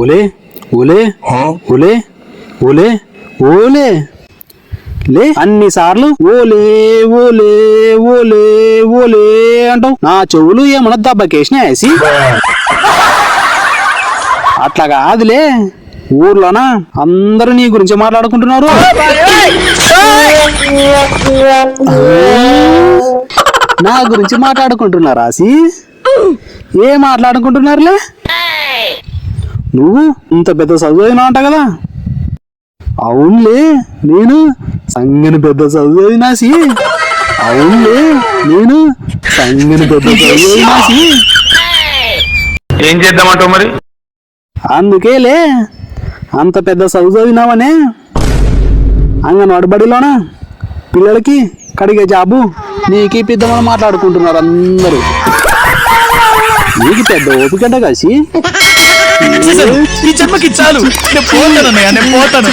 ఓలే ఓలే ఓలే ఓలే ఓలే లే అన్నిసార్లు ఓలే ఓలే ఓలే ఓలే అంటావు. నా చెవులు ఏమన్నా దెబ్బకేసినాయేసి? అట్లా కాదులే, ఊర్లోన అందరూ నీ గురించి మాట్లాడుకుంటున్నారు. నా గురించి మాట్లాడుకుంటున్నారా? ఏ మాట్లాడుకుంటున్నారులే? నువ్వు ఇంత పెద్ద చదువునా అంట కదా? అవునులే, నేను సంగని పెద్ద చదువునాసి. అవునులే, నేను సంగని పెద్ద చదువునాసి. ఏం చేద్దామంటావు మరి? అందుకేలే అంత పెద్ద చదివినావనే అంగన్వాడి బడిలోన పిల్లలకి కడిగే జాబు నీకు ఇప్పిద్దామని మాట్లాడుకుంటున్నారు అందరూ. నీకు పెద్ద ఓపికట కాసి. ఈ జన్మకి చాలు, నేను పోతాను.